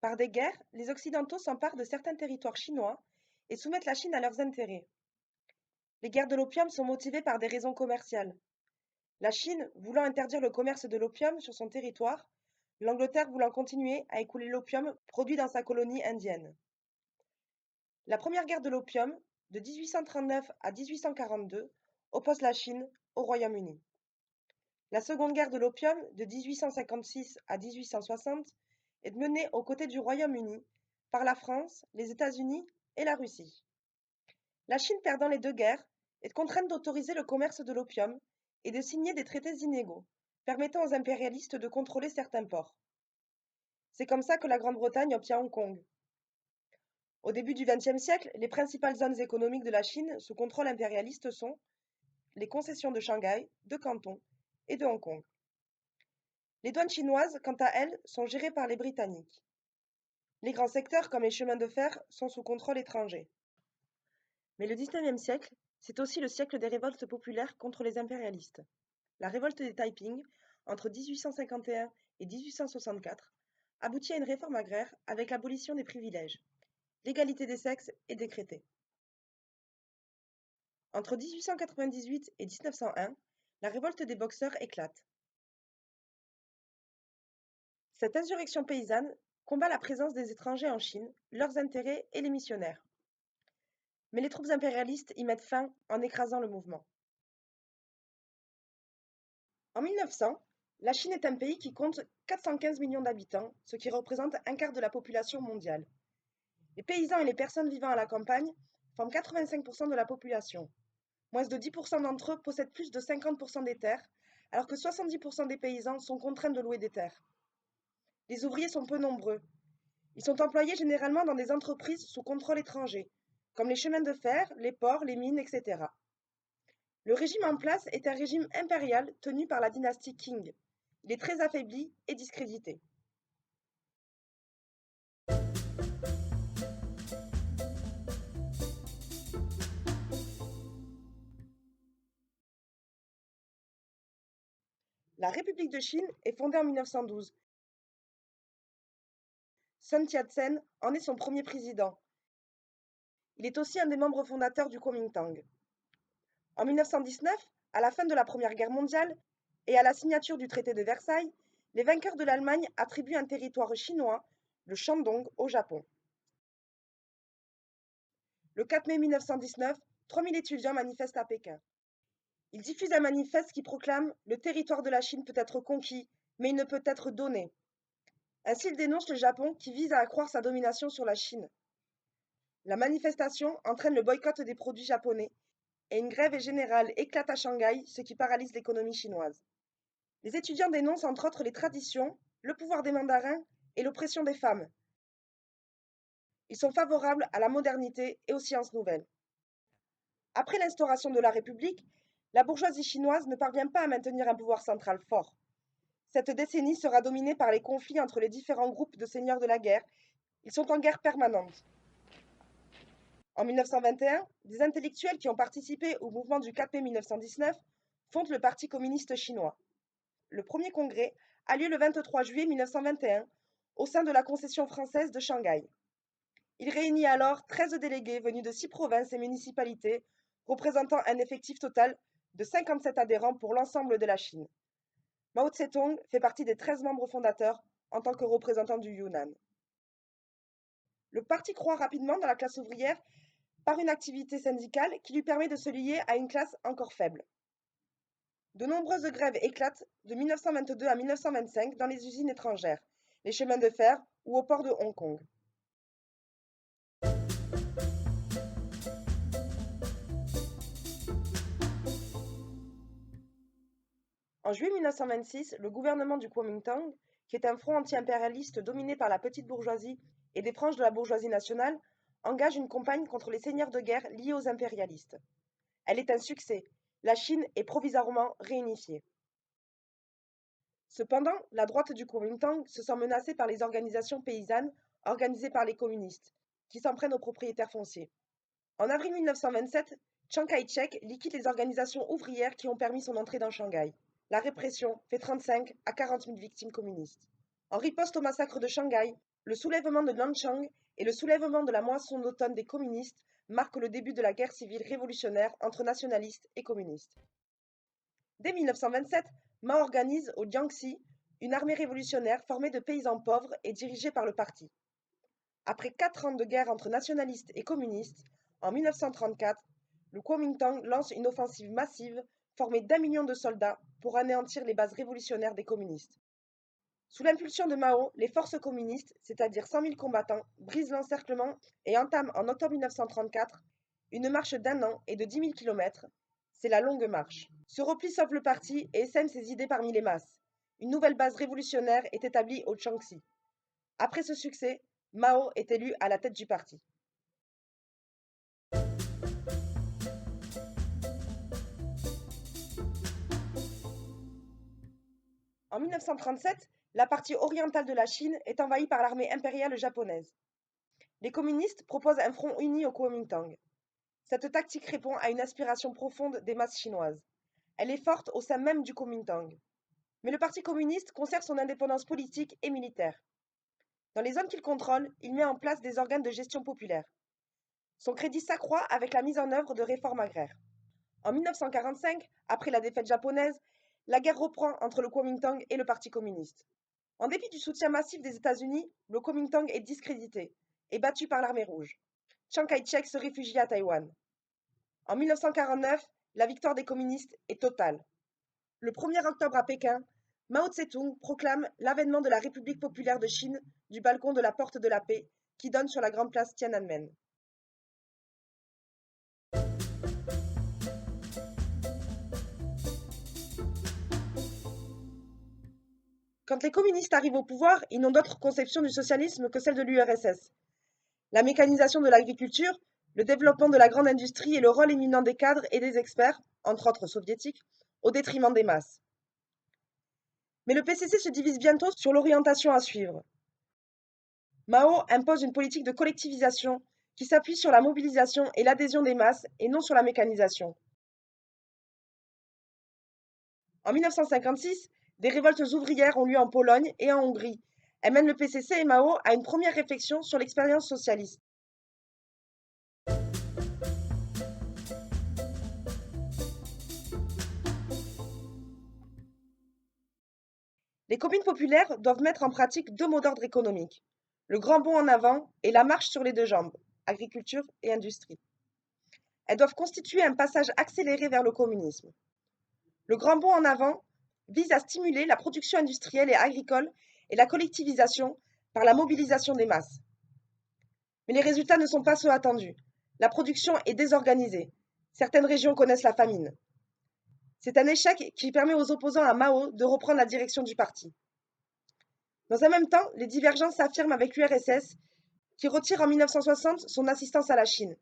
Par des guerres, les Occidentaux s'emparent de certains territoires chinois et soumettent la Chine à leurs intérêts. Les guerres de l'opium sont motivées par des raisons commerciales. La Chine voulant interdire le commerce de l'opium sur son territoire, l'Angleterre voulant continuer à écouler l'opium produit dans sa colonie indienne. La première guerre de l'opium, de 1839 à 1842, oppose la Chine au Royaume-Uni. La seconde guerre de l'opium, de 1856 à 1860, est menée aux côtés du Royaume-Uni par la France, les États-Unis et la Russie. La Chine perdant les deux guerres est contrainte d'autoriser le commerce de l'opium et de signer des traités inégaux, permettant aux impérialistes de contrôler certains ports. C'est comme ça que la Grande-Bretagne obtient Hong Kong. Au début du XXe siècle, les principales zones économiques de la Chine sous contrôle impérialiste sont les concessions de Shanghai, de Canton et de Hong Kong. Les douanes chinoises, quant à elles, sont gérées par les Britanniques. Les grands secteurs comme les chemins de fer sont sous contrôle étranger. Mais le XIXe siècle, c'est aussi le siècle des révoltes populaires contre les impérialistes. La révolte des Taiping, entre 1851 et 1864, aboutit à une réforme agraire avec l'abolition des privilèges. L'égalité des sexes est décrétée. Entre 1898 et 1901, la révolte des Boxers éclate. Cette insurrection paysanne combat la présence des étrangers en Chine, leurs intérêts et les missionnaires. Mais les troupes impérialistes y mettent fin en écrasant le mouvement. En 1900, la Chine est un pays qui compte 415 millions d'habitants, ce qui représente un quart de la population mondiale. Les paysans et les personnes vivant à la campagne forment 85% de la population. Moins de 10% d'entre eux possèdent plus de 50% des terres, alors que 70% des paysans sont contraints de louer des terres. Les ouvriers sont peu nombreux. Ils sont employés généralement dans des entreprises sous contrôle étranger, comme les chemins de fer, les ports, les mines, etc. Le régime en place est un régime impérial tenu par la dynastie Qing. Il est très affaibli et discrédité. La République de Chine est fondée en 1912. Sun Yat-sen en est son premier président. Il est aussi un des membres fondateurs du Kuomintang. En 1919, à la fin de la Première Guerre mondiale et à la signature du traité de Versailles, les vainqueurs de l'Allemagne attribuent un territoire chinois, le Shandong, au Japon. Le 4 mai 1919, 3000 étudiants manifestent à Pékin. Ils diffusent un manifeste qui proclame « Le territoire de la Chine peut être conquis, mais il ne peut être donné ». Ainsi, ils dénoncent le Japon qui vise à accroître sa domination sur la Chine. La manifestation entraîne le boycott des produits japonais et une grève générale éclate à Shanghai, ce qui paralyse l'économie chinoise. Les étudiants dénoncent entre autres les traditions, le pouvoir des mandarins et l'oppression des femmes. Ils sont favorables à la modernité et aux sciences nouvelles. Après l'instauration de la République, la bourgeoisie chinoise ne parvient pas à maintenir un pouvoir central fort. Cette décennie sera dominée par les conflits entre les différents groupes de seigneurs de la guerre. Ils sont en guerre permanente. En 1921, des intellectuels qui ont participé au mouvement du 4 mai 1919 fondent le Parti communiste chinois. Le premier congrès a lieu le 23 juillet 1921 au sein de la concession française de Shanghai. Il réunit alors 13 délégués venus de 6 provinces et municipalités, représentant un effectif total de 57 adhérents pour l'ensemble de la Chine. Mao Tse-tung fait partie des 13 membres fondateurs en tant que représentant du Yunnan. Le parti croît rapidement dans la classe ouvrière par une activité syndicale qui lui permet de se lier à une classe encore faible. De nombreuses grèves éclatent de 1922 à 1925 dans les usines étrangères, les chemins de fer ou au port de Hong Kong. En juillet 1926, le gouvernement du Kuomintang, qui est un front anti-impérialiste dominé par la petite bourgeoisie et des franges de la bourgeoisie nationale, engage une campagne contre les seigneurs de guerre liés aux impérialistes. Elle est un succès. La Chine est provisoirement réunifiée. Cependant, la droite du Kuomintang se sent menacée par les organisations paysannes organisées par les communistes, qui s'en prennent aux propriétaires fonciers. En avril 1927, Chiang Kai-shek liquide les organisations ouvrières qui ont permis son entrée dans Shanghai. La répression fait 35 à 40 000 victimes communistes. En riposte au massacre de Shanghai, Le soulèvement de Nanchang et le soulèvement de la moisson d'automne des communistes marquent le début de la guerre civile révolutionnaire entre nationalistes et communistes. Dès 1927, Mao organise au Jiangxi une armée révolutionnaire formée de paysans pauvres et dirigée par le parti. Après 4 ans de guerre entre nationalistes et communistes, en 1934, le Kuomintang lance une offensive massive formée d'1 million de soldats pour anéantir les bases révolutionnaires des communistes. Sous l'impulsion de Mao, les forces communistes, c'est-à-dire 100 000 combattants, brisent l'encerclement et entament en octobre 1934 une marche d'1 an et de 10 000 km. C'est la Longue Marche. Ce repli sauve le parti et essaime ses idées parmi les masses. Une nouvelle base révolutionnaire est établie au Jiangxi. Après ce succès, Mao est élu à la tête du parti. En 1937, la partie orientale de la Chine est envahie par l'armée impériale japonaise. Les communistes proposent un front uni au Kuomintang. Cette tactique répond à une aspiration profonde des masses chinoises. Elle est forte au sein même du Kuomintang. Mais le Parti communiste conserve son indépendance politique et militaire. Dans les zones qu'il contrôle, il met en place des organes de gestion populaire. Son crédit s'accroît avec la mise en œuvre de réformes agraires. En 1945, après la défaite japonaise, la guerre reprend entre le Kuomintang et le Parti communiste. En dépit du soutien massif des États-Unis, le Kuomintang est discrédité et battu par l'armée rouge. Chiang Kai-shek se réfugie à Taïwan. En 1949, la victoire des communistes est totale. Le 1er octobre à Pékin, Mao Tse-tung proclame l'avènement de la République populaire de Chine du balcon de la Porte de la Paix qui donne sur la grande place Tiananmen. Quand les communistes arrivent au pouvoir, ils n'ont d'autre conception du socialisme que celle de l'URSS. La mécanisation de l'agriculture, le développement de la grande industrie et le rôle éminent des cadres et des experts, entre autres soviétiques, au détriment des masses. Mais le PCC se divise bientôt sur l'orientation à suivre. Mao impose une politique de collectivisation qui s'appuie sur la mobilisation et l'adhésion des masses et non sur la mécanisation. En 1956, des révoltes ouvrières ont lieu en Pologne et en Hongrie. Elles mènent le PCC et Mao à une première réflexion sur l'expérience socialiste. Les communes populaires doivent mettre en pratique 2 mots d'ordre économique: le grand bond en avant et la marche sur les 2 jambes, agriculture et industrie. Elles doivent constituer un passage accéléré vers le communisme. Le grand bond en avant vise à stimuler la production industrielle et agricole et la collectivisation par la mobilisation des masses. Mais les résultats ne sont pas ceux attendus. La production est désorganisée. Certaines régions connaissent la famine. C'est un échec qui permet aux opposants à Mao de reprendre la direction du parti. Dans un même temps, les divergences s'affirment avec l'URSS, qui retire en 1960 son assistance à la Chine,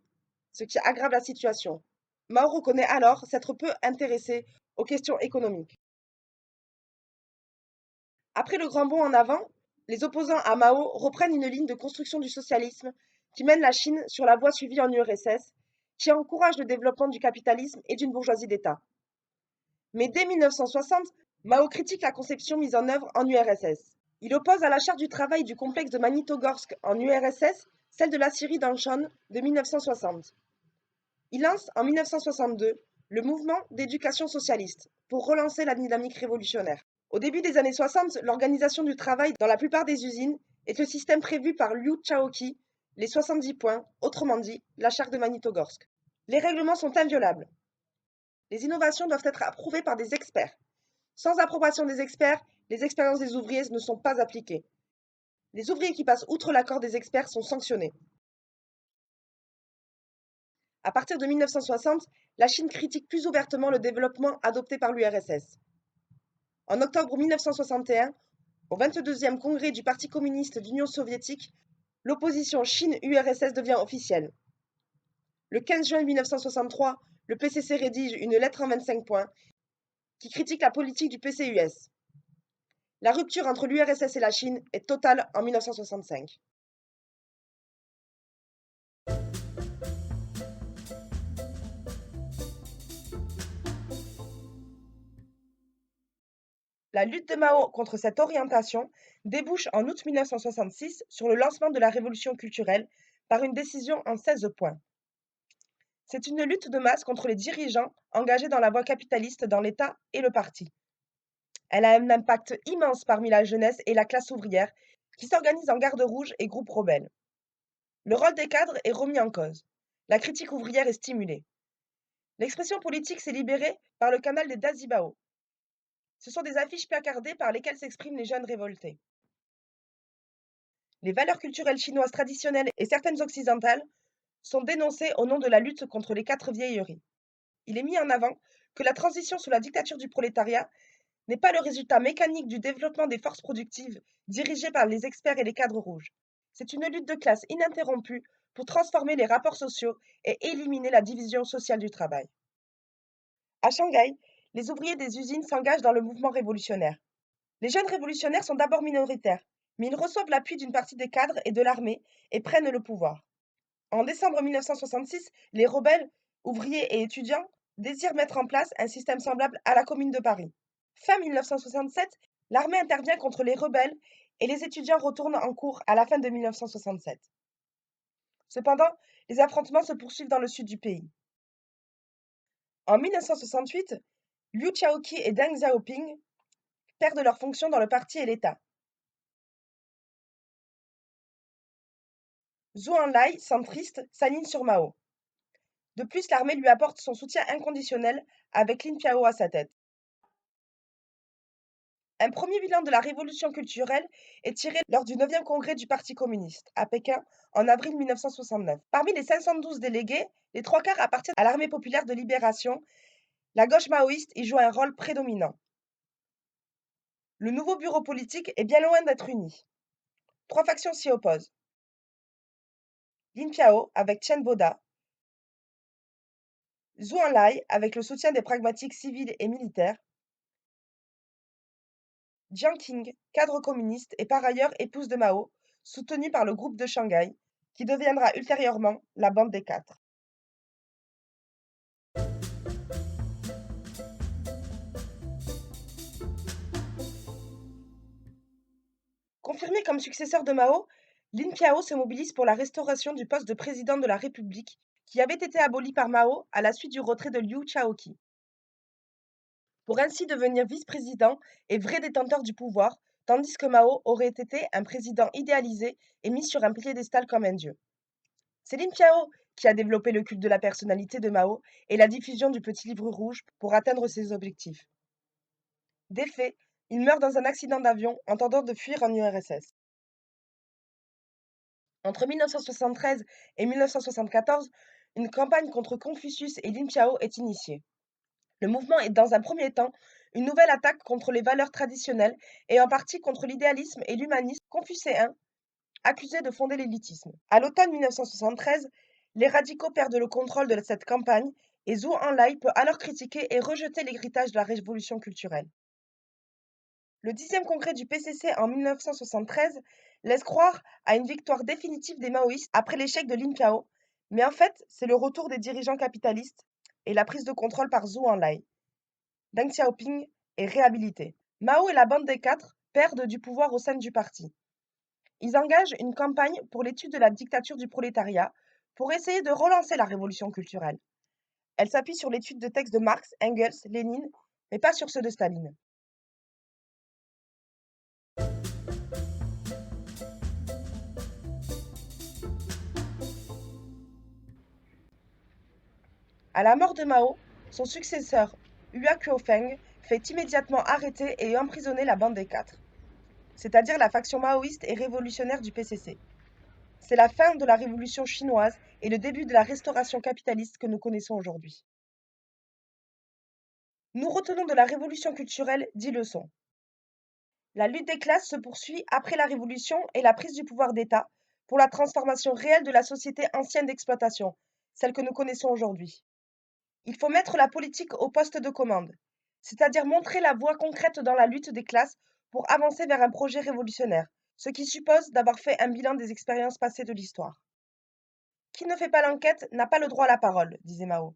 ce qui aggrave la situation. Mao reconnaît alors s'être peu intéressé aux questions économiques. Après le grand bond en avant, les opposants à Mao reprennent une ligne de construction du socialisme qui mène la Chine sur la voie suivie en URSS, qui encourage le développement du capitalisme et d'une bourgeoisie d'État. Mais dès 1960, Mao critique la conception mise en œuvre en URSS. Il oppose à la charte du travail du complexe de Magnitogorsk en URSS celle de l'aciérie d'Anshon de 1960. Il lance en 1962 le mouvement d'éducation socialiste pour relancer la dynamique révolutionnaire. Au début des années 60, l'organisation du travail dans la plupart des usines est le système prévu par Liu Shaoqi, les 70 points, autrement dit, la charte de Magnitogorsk. Les règlements sont inviolables. Les innovations doivent être approuvées par des experts. Sans approbation des experts, les expériences des ouvriers ne sont pas appliquées. Les ouvriers qui passent outre l'accord des experts sont sanctionnés. À partir de 1960, la Chine critique plus ouvertement le développement adopté par l'URSS. En octobre 1961, au 22e congrès du Parti communiste d'Union soviétique, l'opposition Chine-URSS devient officielle. Le 15 juin 1963, le PCC rédige une lettre en 25 points qui critique la politique du PCUS. La rupture entre l'URSS et la Chine est totale en 1965. La lutte de Mao contre cette orientation débouche en août 1966 sur le lancement de la révolution culturelle par une décision en 16 points. C'est une lutte de masse contre les dirigeants engagés dans la voie capitaliste dans l'État et le parti. Elle a un impact immense parmi la jeunesse et la classe ouvrière qui s'organisent en gardes rouges et groupes rebelles. Le rôle des cadres est remis en cause. La critique ouvrière est stimulée. L'expression politique s'est libérée par le canal des Dazibao. Ce sont des affiches placardées par lesquelles s'expriment les jeunes révoltés. Les valeurs culturelles chinoises traditionnelles et certaines occidentales sont dénoncées au nom de la lutte contre les quatre vieilleries. Il est mis en avant que la transition sous la dictature du prolétariat n'est pas le résultat mécanique du développement des forces productives dirigées par les experts et les cadres rouges. C'est une lutte de classe ininterrompue pour transformer les rapports sociaux et éliminer la division sociale du travail. À Shanghai, les ouvriers des usines s'engagent dans le mouvement révolutionnaire. Les jeunes révolutionnaires sont d'abord minoritaires, mais ils reçoivent l'appui d'une partie des cadres et de l'armée et prennent le pouvoir. En décembre 1966, les rebelles, ouvriers et étudiants, désirent mettre en place un système semblable à la Commune de Paris. Fin 1967, l'armée intervient contre les rebelles et les étudiants retournent en cours à la fin de 1967. Cependant, les affrontements se poursuivent dans le sud du pays. En 1968, Liu Xiaoqi et Deng Xiaoping perdent leurs fonctions dans le parti et l'État. Zhou Enlai, centriste, s'aligne sur Mao. De plus, l'armée lui apporte son soutien inconditionnel avec Lin Piao à sa tête. Un premier bilan de la révolution culturelle est tiré lors du 9e congrès du Parti communiste, à Pékin, en avril 1969. Parmi les 512 délégués, les trois quarts appartiennent à l'Armée populaire de libération. La gauche maoïste y joue un rôle prédominant. Le nouveau bureau politique est bien loin d'être uni. Trois factions s'y opposent. Lin Piao avec Chen Boda, Zhou Enlai avec le soutien des pragmatiques civils et militaires, Jiang Qing, cadre communiste et par ailleurs épouse de Mao, soutenue par le groupe de Shanghai, qui deviendra ultérieurement la Bande des Quatre. Confirmé comme successeur de Mao, Lin Piao se mobilise pour la restauration du poste de président de la République, qui avait été aboli par Mao à la suite du retrait de Liu Xiaoqi. Pour ainsi devenir vice-président et vrai détenteur du pouvoir, tandis que Mao aurait été un président idéalisé et mis sur un piédestal comme un dieu. C'est Lin Piao qui a développé le culte de la personnalité de Mao et la diffusion du petit livre rouge pour atteindre ses objectifs. Des faits, il meurt dans un accident d'avion en tentant de fuir en URSS. Entre 1973 et 1974, une campagne contre Confucius et Lin Piao est initiée. Le mouvement est dans un premier temps une nouvelle attaque contre les valeurs traditionnelles et en partie contre l'idéalisme et l'humanisme confucéen, accusés de fonder l'élitisme. À l'automne 1973, les radicaux perdent le contrôle de cette campagne et Zhou Enlai peut alors critiquer et rejeter l'héritage de la révolution culturelle. Le 10e congrès du PCC en 1973 laisse croire à une victoire définitive des maoïstes après l'échec de Lin Piao, mais en fait, c'est le retour des dirigeants capitalistes et la prise de contrôle par Zhou Enlai. Deng Xiaoping est réhabilité. Mao et la bande des quatre perdent du pouvoir au sein du parti. Ils engagent une campagne pour l'étude de la dictature du prolétariat pour essayer de relancer la révolution culturelle. Elle s'appuie sur l'étude de textes de Marx, Engels, Lénine, mais pas sur ceux de Staline. À la mort de Mao, son successeur, Hua Qiufeng, fait immédiatement arrêter et emprisonner la bande des quatre, c'est-à-dire la faction maoïste et révolutionnaire du PCC. C'est la fin de la révolution chinoise et le début de la restauration capitaliste que nous connaissons aujourd'hui. Nous retenons de la révolution culturelle 10 leçons. La lutte des classes se poursuit après la Révolution et la prise du pouvoir d'État pour la transformation réelle de la société ancienne d'exploitation, celle que nous connaissons aujourd'hui. Il faut mettre la politique au poste de commande, c'est-à-dire montrer la voie concrète dans la lutte des classes pour avancer vers un projet révolutionnaire, ce qui suppose d'avoir fait un bilan des expériences passées de l'histoire. Qui ne fait pas l'enquête n'a pas le droit à la parole, disait Mao.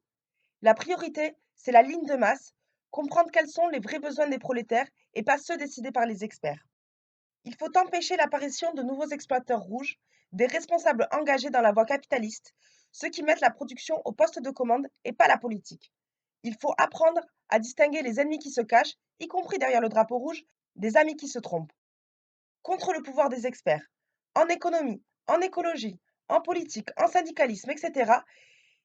La priorité, c'est la ligne de masse, comprendre quels sont les vrais besoins des prolétaires et pas ceux décidés par les experts. Il faut empêcher l'apparition de nouveaux exploiteurs rouges, des responsables engagés dans la voie capitaliste, ceux qui mettent la production au poste de commande et pas la politique. Il faut apprendre à distinguer les ennemis qui se cachent, y compris derrière le drapeau rouge, des amis qui se trompent. Contre le pouvoir des experts, en économie, en écologie, en politique, en syndicalisme, etc.,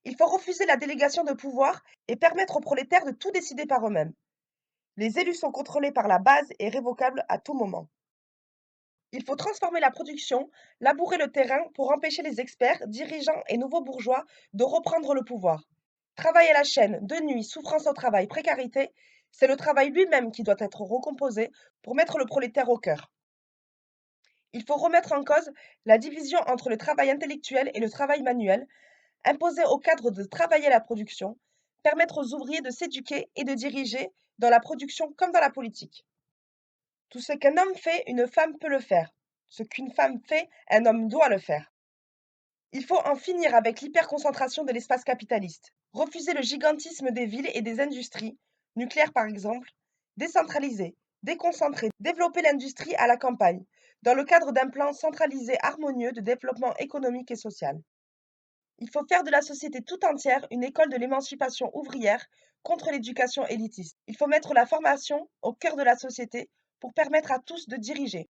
il faut refuser la délégation de pouvoir et permettre aux prolétaires de tout décider par eux-mêmes. Les élus sont contrôlés par la base et révocables à tout moment. Il faut transformer la production, labourer le terrain pour empêcher les experts, dirigeants et nouveaux bourgeois de reprendre le pouvoir. Travail à la chaîne, de nuit, souffrance au travail, précarité, c'est le travail lui-même qui doit être recomposé pour mettre le prolétaire au cœur. Il faut remettre en cause la division entre le travail intellectuel et le travail manuel, imposer aux cadres de travailler la production, permettre aux ouvriers de s'éduquer et de diriger dans la production comme dans la politique. Tout ce qu'un homme fait, une femme peut le faire. Ce qu'une femme fait, un homme doit le faire. Il faut en finir avec l'hyperconcentration de l'espace capitaliste, refuser le gigantisme des villes et des industries, nucléaires par exemple, décentraliser, déconcentrer, développer l'industrie à la campagne, dans le cadre d'un plan centralisé harmonieux de développement économique et social. Il faut faire de la société tout entière une école de l'émancipation ouvrière contre l'éducation élitiste. Il faut mettre la formation au cœur de la société pour permettre à tous de diriger.